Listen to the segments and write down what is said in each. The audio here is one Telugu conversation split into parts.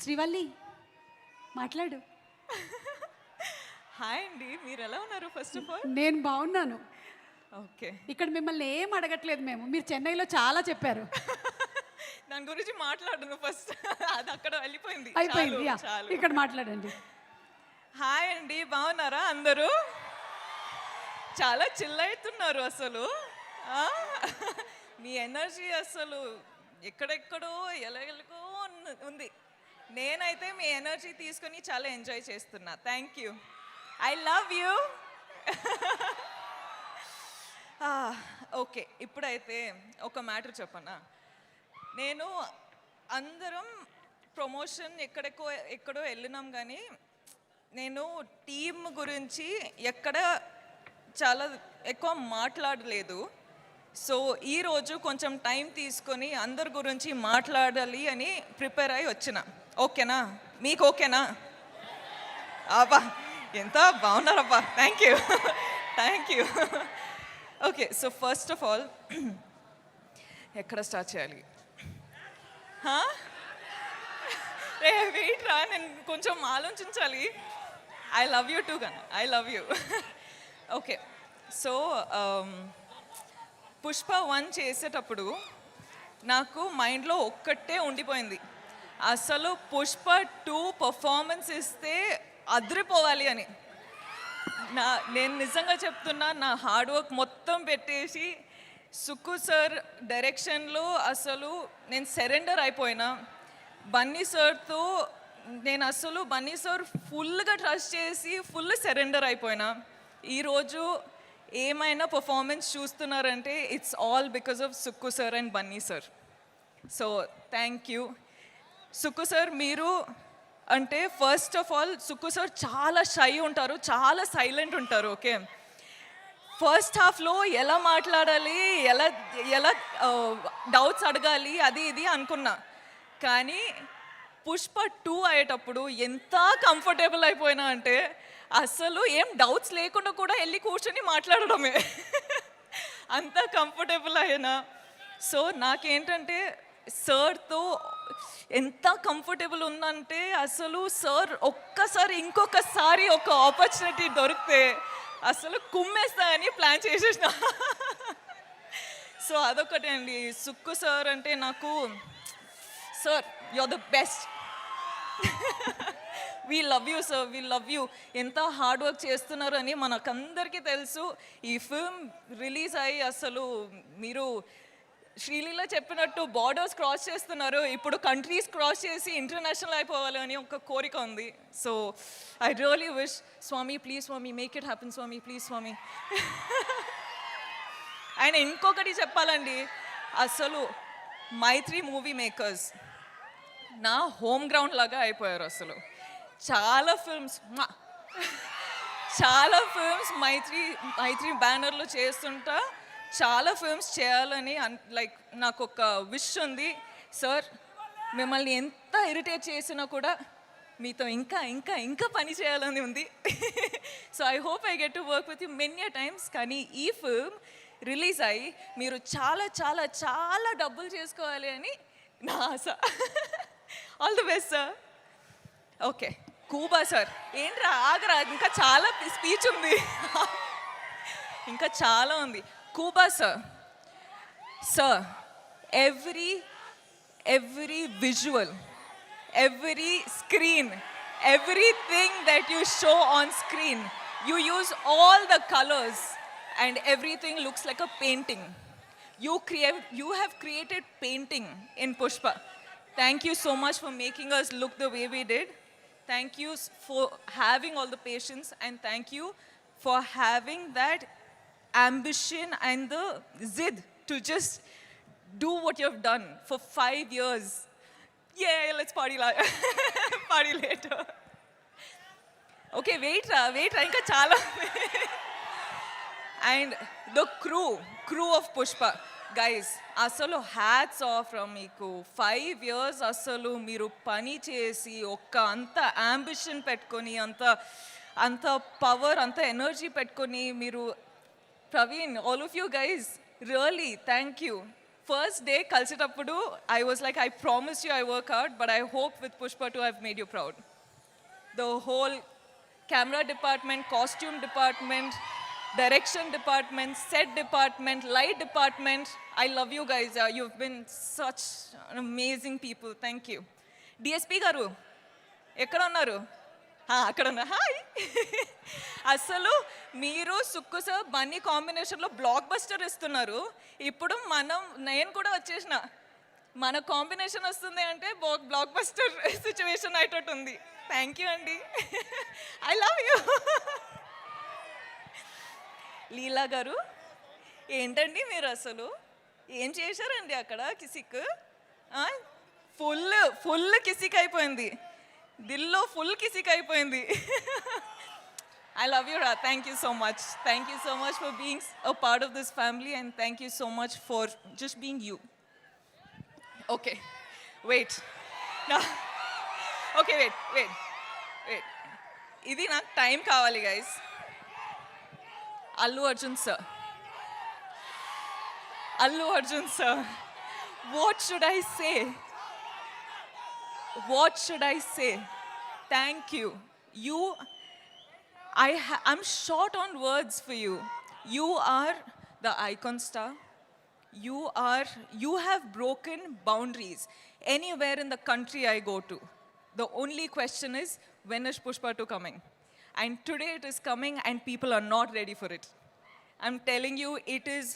శ్రీవల్లి మాట్లాడు. హాయ్ అండి, మీరు ఎలా ఉన్నారు? ఫస్ట్ ఆఫ్ ఆల్ నేను బాగున్నాను. ఓకే, ఇక్కడ మిమ్మల్ని ఏం అడగట్లేదు మేము. మీరు చెన్నైలో చాలా చెప్పారు. దాని గురించి మాట్లాడను ఫస్ట్. అది అక్కడ వెళ్ళిపోయింది, అయిపోయింది. చాలు, యా, చాలు. ఇక్కడ మాట్లాడండి. హాయ్ అండి, బాగున్నారా అందరూ? చాలా చిల్ అవుతున్నారు అసలు. ఆ? మీ ఎనర్జీ అసలు ఎక్కడెక్కడో ఎలాగెలగో ఉంది. నేనైతే మీ ఎనర్జీ తీసుకొని చాలా ఎంజాయ్ చేస్తున్నా. Thank you, I love you. Okay, ఇప్పుడైతే ఒక మ్యాటర్ చెప్పనా. నేను అందరం ప్రమోషన్ ఎక్కడో వెళ్ళినాం, కానీ నేను టీమ్ గురించి ఎక్కడ చాలా ఎక్కువ మాట్లాడలేదు. సో ఈరోజు కొంచెం టైం తీసుకొని అందరి గురించి మాట్లాడాలి అని ప్రిపేర్ అయ్యి వచ్చిన. ఓకేనా? మీకు ఓకేనా? అబ్బా, ఎంత బాగున్నారబ్బా. Thank you, thank you. Okay, so first of all ఎక్కడ స్టార్ట్ చేయాలి? రే వెయిట్ రా, నేను కొంచెం ఆలోచించాలి. ఐ లవ్ యూ టూ కన్నా, I love you. Okay, so Pushpa 1 చేసేటప్పుడు నాకు మైండ్లో ఒక్కటే ఉండిపోయింది, అసలు పుష్ప 2 పర్ఫార్మెన్స్ ఇస్తే అదిరిపోవాలి అని. నేను నిజంగా చెప్తున్నా, నా హార్డ్ వర్క్ మొత్తం పెట్టేసి సుక్కు సార్ డైరెక్షన్లో అసలు నేను సరెండర్ అయిపోయినా. బన్నీ సార్తో నేను అసలు బన్నీ సార్ ఫుల్గా ట్రస్ట్ చేసి ఫుల్ సరెండర్ అయిపోయినా. ఈరోజు ఏమైనా పర్ఫార్మెన్స్ చూస్తున్నారంటే it's all because of Sukku sir and Bunny sir. So thank you Sukku sir. మీరు అంటే first of all Sukku sir చాలా షై ఉంటారు, చాలా సైలెంట్ ఉంటారు. ఓకే, ఫస్ట్ హాఫ్లో ఎలా మాట్లాడాలి, ఎలా ఎలా డౌట్స్ అడగాలి అది ఇది అనుకున్నా, కానీ పుష్ప 2 అయ్యేటప్పుడు ఎంత కంఫర్టబుల్ అయిపోయినా అంటే అసలు ఏం డౌట్స్ లేకుండా కూడా వెళ్ళి కూర్చొని మాట్లాడడమే. అంత కంఫర్టబుల్ అయినా. సో నాకేంటంటే సార్తో ఎంత కంఫర్టబుల్ ఉందంటే అసలు సార్ ఒక్కసారి ఇంకొకసారి ఒక ఆపర్చునిటీ దొరికితే అసలు కుమ్మేస్తా అని ప్లాన్ చేసేసిన. సో అదొకటే అండి. సుక్కు సార్ అంటే నాకు, sir you are the best. We love you sir, we love you. ఎంత హార్డ్ వర్క్ చేస్తున్నారు అని మనకందరికీ తెలుసు. ఈ ఫిల్మ్ రిలీజ్ అయ్యి అసలు మీరు శ్రీలీల చెప్పినట్టు బార్డర్స్ క్రాస్ చేస్తున్నారు. ఇప్పుడు కంట్రీస్ క్రాస్ చేసి ఇంటర్నేషనల్ అయిపోవాలి అని ఒక కోరిక ఉంది. సో ఐ రియలీ విష్, స్వామి ప్లీజ్ స్వామి, మేక్ ఇట్ హ్యాపెన్ స్వామి, ప్లీజ్ స్వామి. ఆయన ఇంకొకటి చెప్పాలండి, అసలు మైత్రి మూవీ మేకర్స్ నా హోమ్ గ్రౌండ్ లాగా అయిపోయారు. అసలు చాలా ఫిల్మ్స్ మైత్రి బ్యానర్లో చేస్తుంటా. చాలా ఫిల్మ్స్ చేయాలని లైక్ నాకు ఒక విష్ ఉంది. సార్ మిమ్మల్ని ఎంత ఇరిటేట్ చేసినా కూడా మీతో ఇంకా ఇంకా ఇంకా పని చేయాలని ఉంది. So I hope I get to work with you many times. కానీ ఈ ఫిల్మ్ రిలీజ్ అయ్యి మీరు చాలా చాలా చాలా డబ్బులు చేసుకోవాలి అని నా ఆశ. All the best sir. Okay, Kuba sir. ఏంట్రా ఆగరా, ఇంకా చాలా స్పీచ్ ఉంది, ఇంకా చాలా ఉంది. Kuba sir, sir every visual, every screen, everything that you show on screen, you use all the colors and everything looks like a painting. You have created painting in Pushpa. Thank you so much for making us look the way we did. Thank you for having all the patience, and thank you for having that ambition and the zid to just do what you have done for 5 years. Yeah, let's party party later. Okay, wait ra, inka chala. And the crew of Pushpa, guys, అసలు హ్యాట్స్ ఆఫ్ ఫ్రమ్ మీకు. 5 years అసలు మీరు పని చేసి అంత అంబిషన్ పెట్టుకొని అంత పవర్ అంత ఎనర్జీ పెట్టుకొని మీరు, Praveen, all of you guys, really thank you first day కలిసేటప్పుడు I was like I promise you I work out but I hope with Pushpa two have made you proud. The whole camera department, costume department, direction department, set department, light department. I love you guys. You've been such amazing people. Thank you. DSP garu, ఎక్కడ ఉన్నారు? అక్కడ ఉన్నా. హాయ్. అసలు మీరు సుక్కు సార్ బన్నీ కాంబినేషన్లో బ్లాక్ బస్టర్ ఇస్తున్నారు. ఇప్పుడు నేను కూడా వచ్చేసిన మన కాంబినేషన్ వస్తుంది అంటే బ్లాక్ బస్టర్ సిచ్యువేషన్ అయ్యేటట్టు ఉంది. థ్యాంక్ యూ అండి. I love you. లీలా గారు ఏంటండి మీరు అసలు ఏం చేశారండి అక్కడ? కిసిక్ ఫుల్ కిసిక్ అయిపోయింది, దిల్లో ఫుల్ కిసిక్ అయిపోయింది. ఐ లవ్ యూ రా. Thank you so much. Thank you so much for being a part of this family and thank you so much for just being you. Okay wait. Okay wait. ఇది నాకు టైం కావాలి guys. Allu Arjun sir, what should I say? Thank you. I'm short on words for you. You are the icon star. You have broken boundaries anywhere in the country I go to. The only question is, when is Pushpa 2 coming? And today it is coming and people are not ready for it. I'm telling you, it is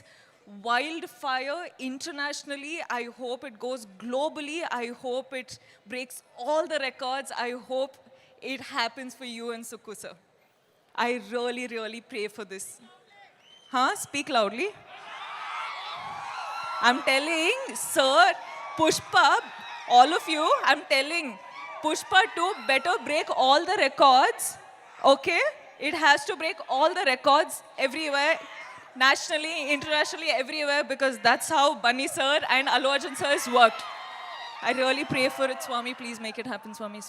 wildfire internationally. I hope it goes globally. I hope it breaks all the records. I hope it happens for you and Sukku sir. I really, really pray for this. Speak loudly. I'm telling, sir, Pushpa, all of you, I'm telling, Pushpa 2 better break all the records, okay? It has to break all the records everywhere, nationally, internationally, everywhere, because that's how Bunny sir and Allu Arjun sir has worked. I really pray for it, Swami. Please make it happen, Swami.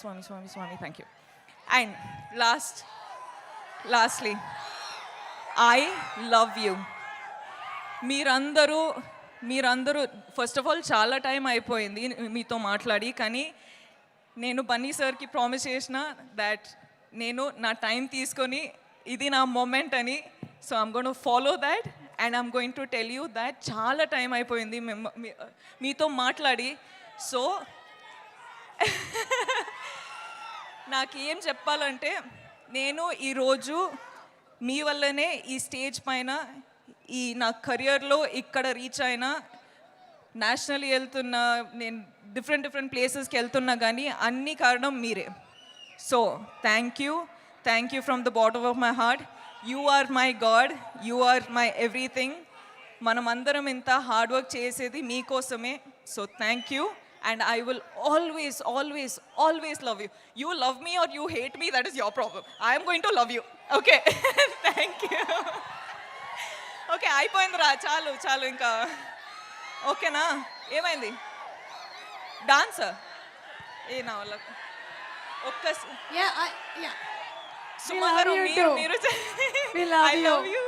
Thank you. And lastly, I love you. మీరందరూ ఫస్ట్ ఆఫ్ ఆల్ చాలా టైం అయిపోయింది మీతో మాట్లాడి, కానీ నేను బన్నీ సార్కి ప్రామిస్ చేసిన దాట్ నేను నా టైం తీసుకొని ఇది నా మూమెంట్ అని. So I'm going to follow that and I'm going to tell you that చాలా టైం అయిపోయింది మీతో మాట్లాడి. సో నాకు ఏం చెప్పాలంటే, నేను ఈరోజు మీ వల్లనే ఈ స్టేజ్ పైన ఈ నా కెరియర్లో ఇక్కడ రీచ్ అయినా, నేషనల్ వెళ్తున్నా, నేను డిఫరెంట్ ప్లేసెస్కి వెళ్తున్నా, కానీ అన్ని కారణం మీరే. So thank you from the bottom of my heart. You are my God, you are my everything. మనమందరం ఇంత హార్డ్ వర్క్ చేసేది మీకోసమే. So thank you. And I will always love you. You love me or you hate me, that is your problem. I am going to love you. Okay. Thank you. Okay, అయిపోయిందిరా, చాలు ఇంకా. ఓకేనా? ఏమైంది? డాన్స్ నా వల్ల ఒక్క Yeah. సుమగారు మీరు We love I you. love you.